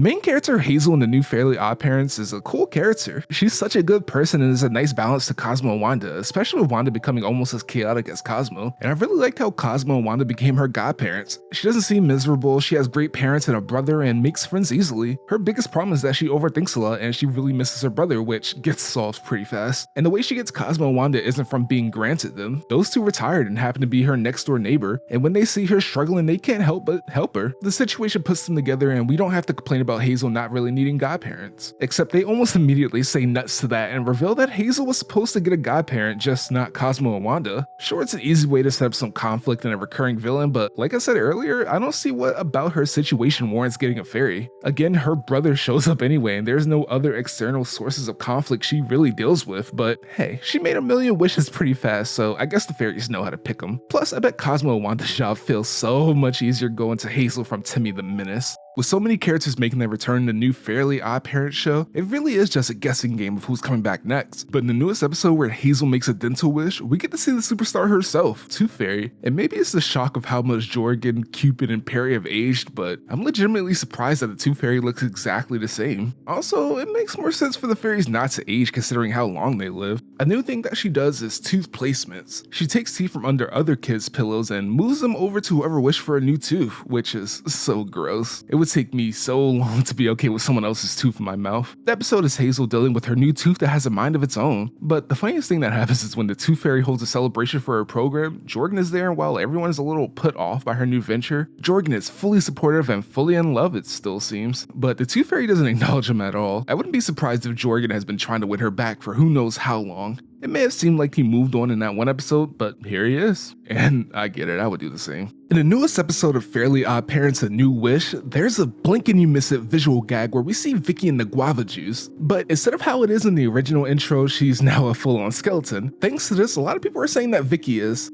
main character, Hazel, in the new Fairly Oddparents, is a cool character. She's such a good person and is a nice balance to Cosmo and Wanda, especially with Wanda becoming almost as chaotic as Cosmo. And I really liked how Cosmo and Wanda became her godparents. She doesn't seem miserable, she has great parents and a brother and makes friends easily. Her biggest problem is that she overthinks a lot and she really misses her brother, which gets solved pretty fast. And the way she gets Cosmo and Wanda isn't from being granted them. Those two retired and happen to be her next door neighbor, and when they see her struggling, they can't help but help her. The situation puts them together and we don't have to complain about Hazel not really needing godparents. Except they almost immediately say nuts to that and reveal that Hazel was supposed to get a godparent, just not Cosmo and Wanda. Sure, it's an easy way to set up some conflict and a recurring villain, but like I said earlier, I don't see what about her situation warrants getting a fairy. Again, her brother shows up anyway and there's no other external sources of conflict she really deals with, but hey, she made a million wishes pretty fast, so I guess the fairies know how to pick them. Plus, I bet Cosmo and Wanda's job feels so much easier going to Hazel from Timmy the Menace. With so many characters making their return in the new Fairly Oddparents show, it really is just a guessing game of who's coming back next. But in the newest episode where Hazel makes a dental wish, we get to see the superstar herself, Tooth Fairy. And maybe it's the shock of how much Jorgen, Cupid, and Perry have aged, but I'm legitimately surprised that the Tooth Fairy looks exactly the same. Also, it makes more sense for the fairies not to age considering how long they live. A new thing that she does is tooth placements. She takes teeth from under other kids' pillows and moves them over to whoever wished for a new tooth, which is so gross. It would take me so long to be okay with someone else's tooth in my mouth. The episode is Hazel dealing with her new tooth that has a mind of its own. But the funniest thing that happens is when the Tooth Fairy holds a celebration for her program, Jorgen is there, and while everyone is a little put off by her new venture, Jorgen is fully supportive and fully in love, it still seems. But the Tooth Fairy doesn't acknowledge him at all. I wouldn't be surprised if Jorgen has been trying to win her back for who knows how long. It may have seemed like he moved on in that one episode, but here he is. And I get it, I would do the same. In the newest episode of Fairly Oddparents: A New Wish, there's a blink and you miss it visual gag where we see Vicky in the guava juice. But instead of how it is in the original intro, she's now a full-on skeleton. Thanks to this, a lot of people are saying that Vicky is,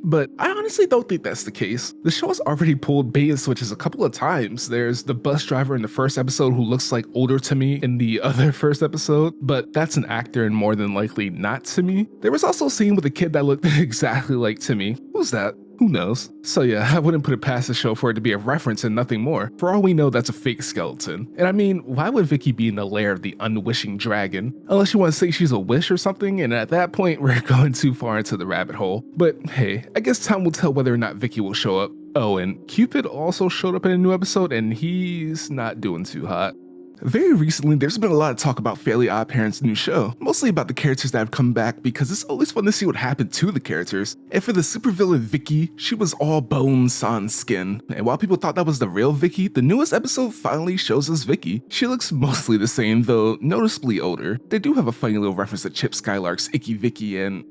but I honestly don't think that's the case. The show has already pulled bait and switches a couple of times. There's the bus driver in the first episode who looks like older Timmy in the other first episode, but that's an actor and more than likely not Timmy. There was also a scene with a kid that looked exactly like Timmy. Who's that? Who knows? So yeah, I wouldn't put it past the show for it to be a reference and nothing more. For all we know, that's a fake skeleton. And I mean, why would Vicky be in the lair of the unwishing dragon? Unless you want to say she's a wish or something, and at that point, we're going too far into the rabbit hole. But hey, I guess time will tell whether or not Vicky will show up. Oh, and Cupid also showed up in a new episode, and he's not doing too hot. Very recently, there's been a lot of talk about Fairly Oddparents' new show, mostly about the characters that have come back because it's always fun to see what happened to the characters. And for the supervillain Vicky, she was all bones sans skin. And while people thought that was the real Vicky, the newest episode finally shows us Vicky. She looks mostly the same, though noticeably older. They do have a funny little reference to Chip Skylark's Icky Vicky, and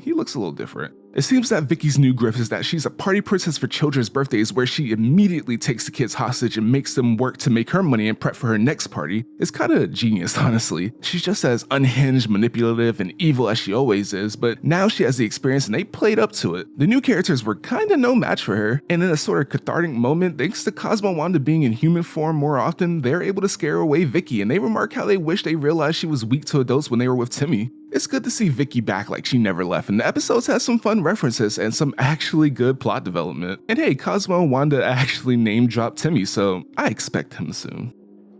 he looks a little different. It seems that Vicky's new grift is that she's a party princess for children's birthdays where she immediately takes the kids hostage and makes them work to make her money and prep for her next party. It's kinda genius, honestly. She's just as unhinged, manipulative, and evil as she always is, but now she has the experience and they played up to it. The new characters were kinda no match for her, and in a sort of cathartic moment, thanks to Cosmo and Wanda being in human form more often, they're able to scare away Vicky, and they remark how they wish they realized she was weak to adults when they were with Timmy. It's good to see Vicky back like she never left, and the episodes have some fun references and some actually good plot development. And hey, Cosmo and Wanda actually name-dropped Timmy, so I expect him soon.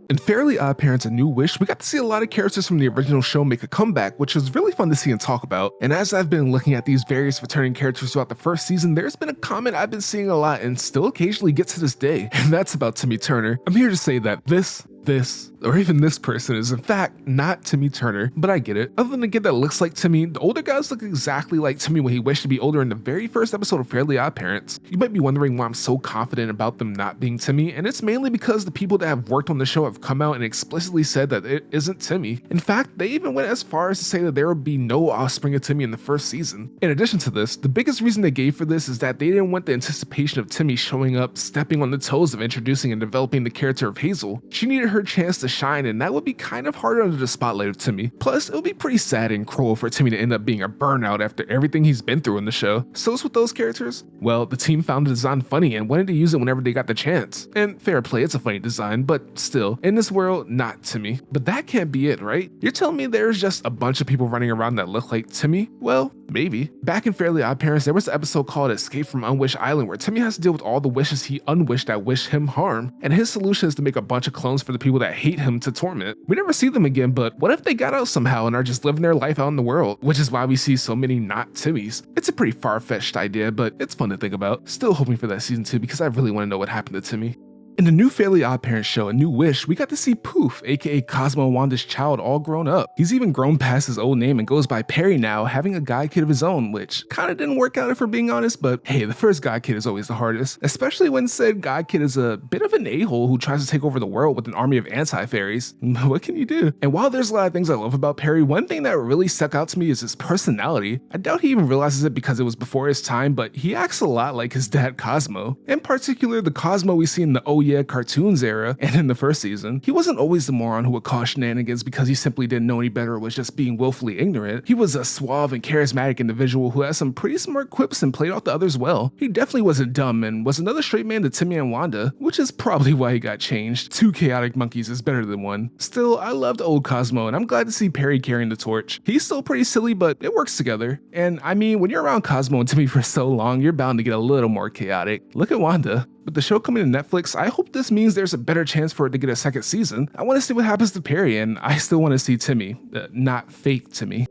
In Fairly Oddparents: A New Wish, we got to see a lot of characters from the original show make a comeback, which was really fun to see and talk about. And as I've been looking at these various returning characters throughout the first season, there's been a comment I've been seeing a lot and still occasionally gets to this day, and that's about Timmy Turner. I'm here to say that this, or even this person is in fact not Timmy Turner, but I get it. Other than a kid that looks like Timmy, the older guys look exactly like Timmy when he wished to be older in the very first episode of Fairly Oddparents. You might be wondering why I'm so confident about them not being Timmy, and it's mainly because the people that have worked on the show have come out and explicitly said that it isn't Timmy. In fact, they even went as far as to say that there would be no offspring of Timmy in the first season. In addition to this, the biggest reason they gave for this is that they didn't want the anticipation of Timmy showing up, stepping on the toes of introducing and developing the character of Hazel. She needed her chance to shine, and that would be kind of hard under the spotlight of Timmy. Plus, it would be pretty sad and cruel for Timmy to end up being a burnout after everything he's been through in the show. So it's with those characters? Well, the team found the design funny and wanted to use it whenever they got the chance. And fair play, it's a funny design, but still, in this world, not Timmy. But that can't be it, right? You're telling me there's just a bunch of people running around that look like Timmy? Well, maybe. Back in Fairly Oddparents, there was an episode called Escape from Unwished Island where Timmy has to deal with all the wishes he unwished that wish him harm, and his solution is to make a bunch of clones for the people that hate him to torment. We never see them again, but what if they got out somehow and are just living their life out in the world, which is why we see so many not Timmys. It's a pretty far-fetched idea, but it's fun to think about. Still hoping for that season 2 because I really want to know what happened to Timmy. In the new Fairly Oddparents show, A New Wish, we got to see Poof, aka Cosmo and Wanda's child, all grown up. He's even grown past his old name and goes by Perry now, having a god kid of his own, which kinda didn't work out if we're being honest, but hey, the first god kid is always the hardest, especially when said god kid is a bit of an a-hole who tries to take over the world with an army of anti-fairies. What can you do? And while there's a lot of things I love about Perry, one thing that really stuck out to me is his personality. I doubt he even realizes it because it was before his time, but he acts a lot like his dad Cosmo. In particular, the Cosmo we see in the Oh Yeah cartoons era and in the first season. He wasn't always the moron who would cause shenanigans because he simply didn't know any better or was just being willfully ignorant. He was a suave and charismatic individual who had some pretty smart quips and played off the others well. He definitely wasn't dumb and was another straight man to Timmy and Wanda, which is probably why he got changed. 2 chaotic monkeys is better than 1. Still, I loved old Cosmo and I'm glad to see Perry carrying the torch. He's still pretty silly, but it works together. And I mean, when you're around Cosmo and Timmy for so long, you're bound to get a little more chaotic. Look at Wanda. With the show coming to Netflix, I hope this means there's a better chance for it to get a second season. I want to see what happens to Perry, and I still want to see Timmy, not fake Timmy.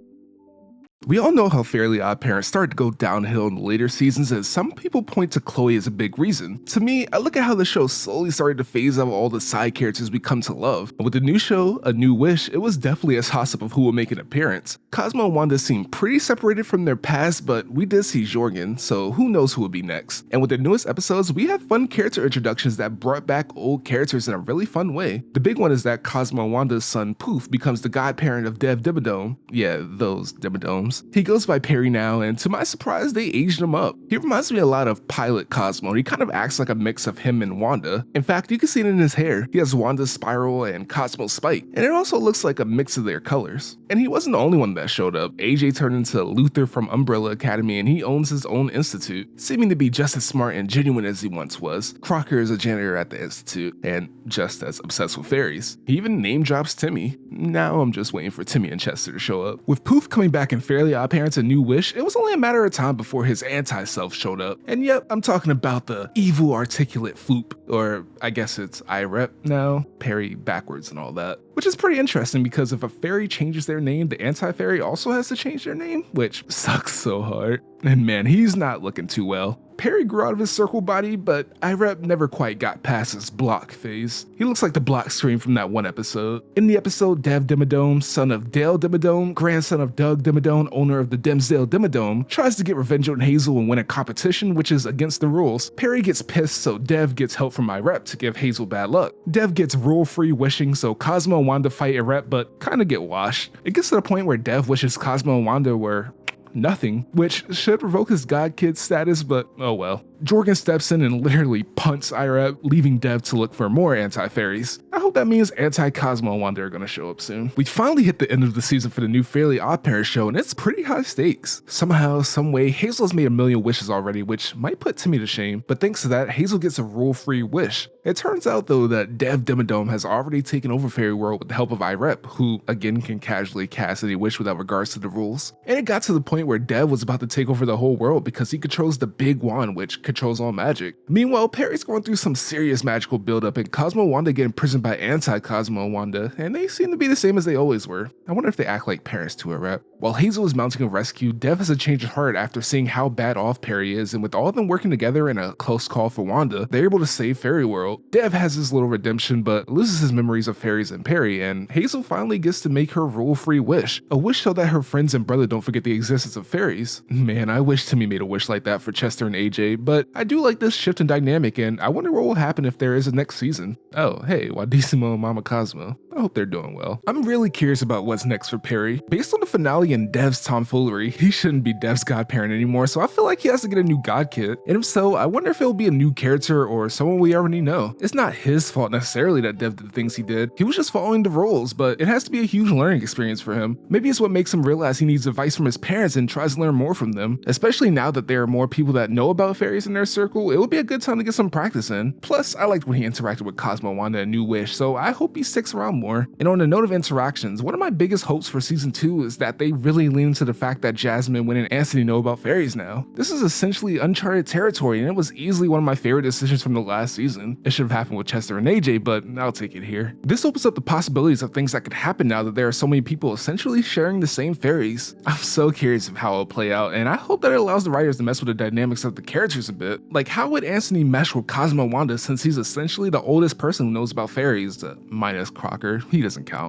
We all know how Fairly Oddparents started to go downhill in the later seasons, and some people point to Chloe as a big reason. To me, I look at how the show slowly started to phase out all the side characters we come to love. And with the new show, A New Wish, it was definitely a toss-up of who will make an appearance. Cosmo and Wanda seemed pretty separated from their past, but we did see Jorgen, so who knows who will be next. And with the newest episodes, we have fun character introductions that brought back old characters in a really fun way. The big one is that Cosmo and Wanda's son Poof becomes the godparent of Dev Dimmadome. Yeah, those Dimmadomes. He goes by Perry now, and to my surprise, they aged him up. He reminds me a lot of Pilot Cosmo. He kind of acts like a mix of him and Wanda. In fact, you can see it in his hair. He has Wanda's spiral and Cosmo's spike, and it also looks like a mix of their colors. And he wasn't the only one that showed up. AJ turned into Luther from Umbrella Academy, and he owns his own institute, seeming to be just as smart and genuine as he once was. Crocker is a janitor at the institute, and just as obsessed with fairies. He even name drops Timmy. Now I'm just waiting for Timmy and Chester to show up. With Poof coming back in Fairly Oddparents A New Wish, it was only a matter of time before his anti-self showed up. And yep, I'm talking about the evil articulate Floop, or I guess it's IREP now, Perry backwards and all that. Which is pretty interesting because if a fairy changes their name, the anti-fairy also has to change their name, which sucks so hard. And man, he's not looking too well. Perry grew out of his circle body, but IREP never quite got past his block phase. He looks like the block screen from that one episode. In the episode, Dev Dimmadome, son of Dale Dimmadome, grandson of Doug Dimmadome, owner of the Dimsdale Dimmadome, tries to get revenge on Hazel and win a competition, which is against the rules. Perry gets pissed, so Dev gets help from IREP to give Hazel bad luck. Dev gets rule-free wishing, so Cosmo and Wanda fight IREP, but kinda get washed. It gets to the point where Dev wishes Cosmo and Wanda were nothing, which should revoke his god kid status, but oh well. Jorgen steps in and literally punts IREP, leaving Dev to look for more anti-fairies. I hope that means anti-Cosmo and Wanda are gonna show up soon. We finally hit the end of the season for the new Fairly Oddparents show, and it's pretty high stakes. Somehow, someway, Hazel has made a million wishes already, which might put Timmy to shame, but thanks to that, Hazel gets a rule-free wish. It turns out though that Dev Dimmadome has already taken over Fairy World with the help of IREP, who again can casually cast any wish without regards to the rules. And it got to the point where Dev was about to take over the whole world because he controls the big wand, which controls all magic. Meanwhile, Perry's going through some serious magical buildup, and Cosmo and Wanda get imprisoned by anti-Cosmo and Wanda, and they seem to be the same as they always were. I wonder if they act like parents to IREP. While Hazel is mounting a rescue, Dev has a change of heart after seeing how bad off Perry is, and with all of them working together in a close call for Wanda, they're able to save Fairy World. Dev has his little redemption, but loses his memories of fairies and Perry, and Hazel finally gets to make her rule-free wish. A wish so that her friends and brother don't forget the existence of fairies. Man, I wish Timmy made a wish like that for Chester and AJ, but I do like this shift in dynamic, and I wonder what will happen if there is a next season. Oh, hey, Wadissimo and Mama Cosmo. I hope they're doing well. I'm really curious about what's next for Perry. Based on the finale and Dev's tomfoolery, he shouldn't be Dev's godparent anymore, so I feel like he has to get a new god kit. And if so, I wonder if it'll be a new character or someone we already know. It's not his fault necessarily that Dev did the things he did. He was just following the rules, but it has to be a huge learning experience for him. Maybe it's what makes him realize he needs advice from his parents and tries to learn more from them. Especially now that there are more people that know about fairies in their circle, it would be a good time to get some practice in. Plus, I liked when he interacted with Cosmo, Wanda, and New Wish, so I hope he sticks around more. And on the note of interactions, one of my biggest hopes for season 2 is that they really lean into the fact that Jasmine, Wynn, and Anthony know about fairies now. This is essentially uncharted territory, and it was easily one of my favorite decisions from the last season. It should have happened with Chester and AJ, but I'll take it here. This opens up the possibilities of things that could happen now that there are so many people essentially sharing the same fairies. I'm so curious of how it'll play out, and I hope that it allows the writers to mess with the dynamics of the characters a bit. Like, how would Anthony mesh with Cosmo Wanda since he's essentially the oldest person who knows about fairies, minus Crocker, he doesn't count.